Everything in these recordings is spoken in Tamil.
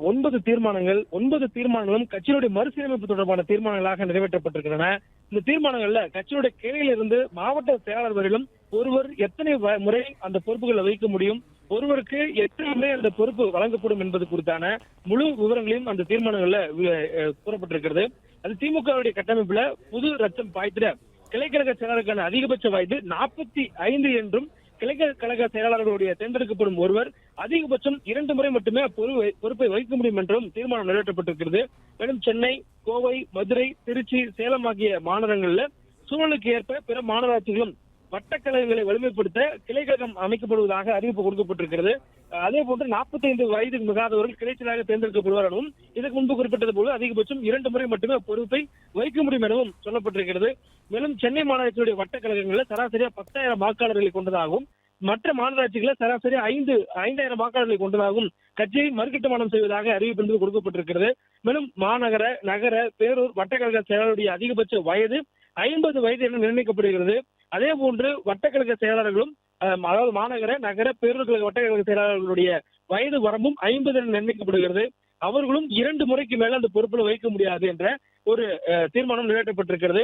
9 தீர்மானங்கள் 9 தீர்மானங்களும் கட்சியினுடைய மறுசீரமைப்பு தொடர்பான தீர்மானங்களாக நிறைவேற்றப்பட்டிருக்கின்றன. இந்த தீர்மானங்கள்ல கட்சியுடைய கிளையிலிருந்து மாவட்ட செயலாளர் வரையிலும் ஒருவர் எத்தனை முறை அந்த பொறுப்புகளை வைக்க முடியும், ஒருவருக்கு எத்தனை முறை அந்த பொறுப்பு வழங்கப்படும் என்பது குறித்தான முழு விவரங்களையும் அந்த தீர்மானங்கள்ல கூறப்பட்டிருக்கிறது. அது திமுகவுடைய கட்டமைப்புல புது ரத்தம் பாய்த்திட கிளைக்கழக செயலாளருக்கான அதிகபட்ச வயது 45 என்றும், கிளைக்கழக செயலாளர்களுடைய தேர்ந்தெடுக்கப்படும் ஒருவர் அதிகபட்சம் 2 முறை மட்டுமே பொறுப்பை வகிக்க முடியும் என்றும் தீர்மானம் நிறைவேற்றப்பட்டிருக்கிறது. மேலும் சென்னை, கோவை, மதுரை, திருச்சி, சேலம் ஆகிய மாநகரங்கள்ல சூழலுக்கு ஏற்ப பிற மாநகராட்சிகளும் வட்டக்கழகங்களை வலிமைப்படுத்த கிளைக்கழகம் அமைக்கப்படுவதாக அறிவிப்பு கொடுக்கப்பட்டிருக்கிறது. அதே போன்று 45 வயது மிகாதவர்கள் கிளைச்சலாக தேர்ந்தெடுக்கப்படுவார் எனவும், இதற்கு முன்பு குறிப்பிட்டது போல அதிகபட்சம் 2 முறை மட்டுமே பொறுப்பை வைக்க முடியும் எனவும் சொல்லப்பட்டிருக்கிறது. மேலும் சென்னை மாநகராட்சியுடைய வட்டக்கழகங்களில் சராசரியா 10,000 வாக்காளர்களை கொண்டதாகவும், மற்ற மாநகராட்சிகளில் சராசரி 5,000 வாக்காளர்களை கொண்டதாகவும் கட்சியை மறுகட்டுமானம் செய்வதாக அறிவிப்பு கொடுக்கப்பட்டிருக்கிறது. மேலும் மாநகர, நகர, பேரூர் வட்டக்கழக செயலாளருடைய அதிகபட்ச வயது 50 வயது என நிர்ணயிக்கப்படுகிறது. அதே போன்று வட்டக்கழக செயலாளர்களும், அதாவது மாநகர, நகர, பேரூர் வட்டக்கழக செயலாளர்களுடைய வயது வரம்பும் 50 என நிர்ணயிக்கப்படுகிறது. அவர்களும் 2 முறைக்கு மேல அந்த பொறுப்பில் வைக்க முடியாது என்ற ஒரு தீர்மானம் நிறைவேற்றப்பட்டிருக்கிறது.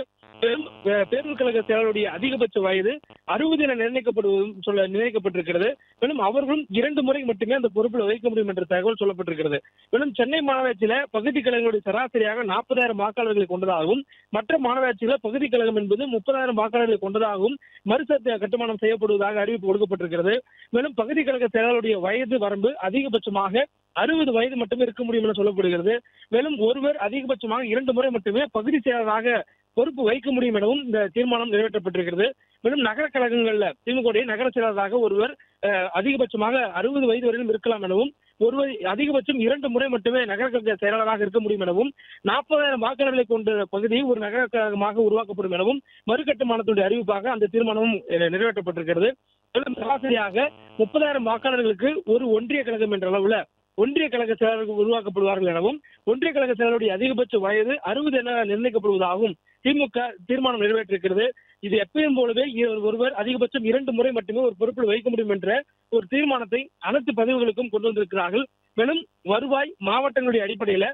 பேரூர் கழக செயலாளருடைய அதிகபட்ச வயது 60 என நிர்ணயிக்கப்பட்டிருக்கிறது. மேலும் அவர்களும் 2 முறை மட்டுமே அந்த பொறுப்பில் வைக்க முடியும் என்ற தகவல் சொல்லப்பட்டிருக்கிறது. மேலும் சென்னை மாநகராட்சியில பகுதி கழகங்களுடைய சராசரியாக 40,000 வாக்காளர்களை கொண்டதாகவும், மற்ற மாநகராட்சியில பகுதி கழகம் என்பது 30,000 வாக்காளர்களை கொண்டதாகவும் மறுசீரமைப்பு கட்டுமானம் செய்யப்படுவதாக அறிவிப்பு கொடுக்கப்பட்டிருக்கிறது. மேலும் பகுதி கழக செயலாளருடைய வயது வரம்பு அதிகபட்சமாக 60 வயது மட்டுமே இருக்க முடியும் என சொல்லப்படுகிறது. மேலும் ஒருவர் அதிகபட்சமாக 2 முறை மட்டுமே பகுதி செயலாளராக பொறுப்பு வைக்க முடியும் எனவும் இந்த தீர்மானம் நிறைவேற்றப்பட்டிருக்கிறது. மேலும் நகர கழகங்கள்ல திமுக நகர செயலாளராக ஒருவர் அதிகபட்சமாக 60 வயது வரையிலும் இருக்கலாம் எனவும், ஒருவர் அதிகபட்சம் 2 முறை மட்டுமே நகர கழக செயலாளராக இருக்க முடியும் எனவும், 40,000 வாக்காளர்களை கொண்ட பகுதி ஒரு நகர கழகமாக உருவாக்கப்படும் எனவும் மறுகட்டுமானத்துடைய அறிவிப்பாக அந்த தீர்மானமும் நிறைவேற்றப்பட்டிருக்கிறது. மேலும் சராசரியாக 30,000 வாக்காளர்களுக்கு ஒரு ஒன்றிய கழகம் என்ற அளவுல ஒன்றிய கழக செயலாளர்கள் உருவாக்கப்படுவார்கள் எனவும், ஒன்றிய கழக செயலாளருடைய அதிகபட்ச வயது 60 என நிர்ணயிக்கப்படுவதாகவும் திமுக தீர்மானம் நிறைவேற்றிருக்கிறது. இது எப்பயும் போலவே ஒருவர் அதிகபட்சம் 2 முறை மட்டுமே ஒரு பொறுப்பில் வைக்க முடியும் என்ற ஒரு தீர்மானத்தை அனைத்து பதவிகளுக்கும் கொண்டு வந்திருக்கிறார்கள். மேலும் வருவாய் மாவட்டங்களுடைய அடிப்படையில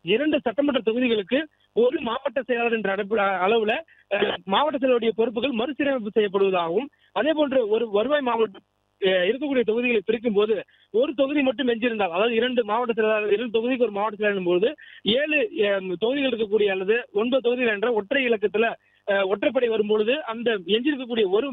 2 சட்டமன்ற தொகுதிகளுக்கு ஒரு மாவட்ட செயலாளர் என்ற அளவுல மாவட்ட செயலாளருடைய பொறுப்புகள் மறுசீரமைப்பு செய்யப்படுவதாகவும், அதே போன்று ஒரு வருவாய் மாவட்டம் இருக்கக்கூடிய தொகுதிகளை பிரிக்கும் போது ஒரு தொகுதி மட்டும் எஞ்சிருந்தால், அதாவது 2 மாவட்ட செயலாளர் 2 தொகுதிக்கு ஒரு மாவட்ட செயலாளர் போது 7 தொகுதிகள் இருக்கக்கூடிய அல்லது 9 தொகுதிகள் என்ற ஒற்றை இலக்கத்துல ஒற்றைப்படை வரும்பொழுது அந்த எஞ்சிருக்கக்கூடிய ஒரு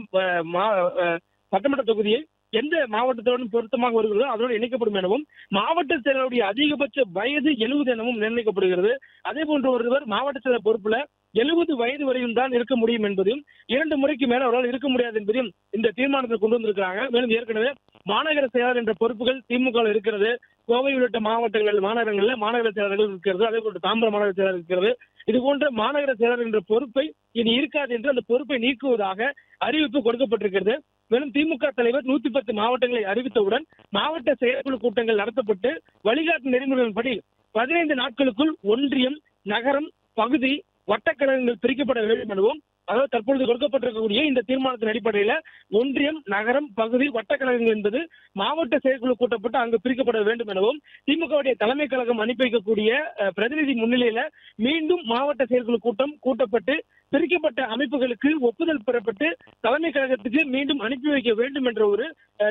சட்டமன்ற தொகுதியை எந்த மாவட்டத்துடன் பொருத்தமாக வருகிறதோ அதோடு இணைக்கப்படும் எனவும், மாவட்ட செயலாளருடைய அதிகபட்ச வயது 70 எனவும் நிர்ணயிக்கப்படுகிறது. அதே போன்ற ஒருவர் மாவட்ட செயலர் பொறுப்புல 70 வயது வரையும் தான் இருக்க முடியும் என்பதையும், 2 முறைக்கு மேல அவரால் இருக்க முடியாது என்பதையும் இந்த தீர்மானத்தை கொண்டு வந்திருக்கிறாங்க. மேலும் ஏற்கனவே மாநகர செயலாளர் என்ற பொறுப்புகள் திமுக இருக்கிறது. கோவை உள்ளிட்ட மாநகரங்கள்ல மாநகர செயலாளர்கள் இருக்கிறது. அதே போன்று தாம்பரம் மாநகர செயலாளர் இருக்கிறது. இது போன்ற மாநகர செயலாளர் என்ற பொறுப்பை இனி இருக்காது என்று அந்த பொறுப்பை நீக்குவதாக அறிவிப்பு கொடுக்கப்பட்டிருக்கிறது. மேலும் திமுக தலைவர் 110 மாவட்டங்களை அறிவித்தவுடன் மாவட்ட செயற்குழு கூட்டங்கள் நடத்தப்பட்டு வழிகாட்டு நெறிமுறைகளின்படி 15 நாட்களுக்குள் ஒன்றியம், நகரம், பகுதி, வட்டக்கழகங்கள் பிரிக்கப்பட வேண்டும் எனவும், அதாவது தற்பொழுது கொடுக்கப்பட்டிருக்கக்கூடிய இந்த தீர்மானத்தின் அடிப்படையில ஒன்றியம், நகரம், பகுதி, வட்டக்கழகங்கள் என்பது மாவட்ட செயற்குழு கூட்டப்பட்டு அங்கு பிரிக்கப்பட வேண்டும் எனவும், திமுகவுடைய தலைமை கழகம் அனுப்பி வைக்கக்கூடிய பிரதிநிதி முன்னிலையில மீண்டும் மாவட்ட செயற்குழு கூட்டம் கூட்டப்பட்டு பிரிக்கப்பட்ட அமைப்புகளுக்கு ஒப்புதல் பெறப்பட்டு தலைமை கழகத்துக்கு மீண்டும் அனுப்பி வைக்க வேண்டும் என்ற ஒரு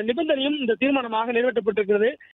நிபந்தனையும் இந்த தீர்மானமாக நிறைவேற்றப்பட்டிருக்கிறது.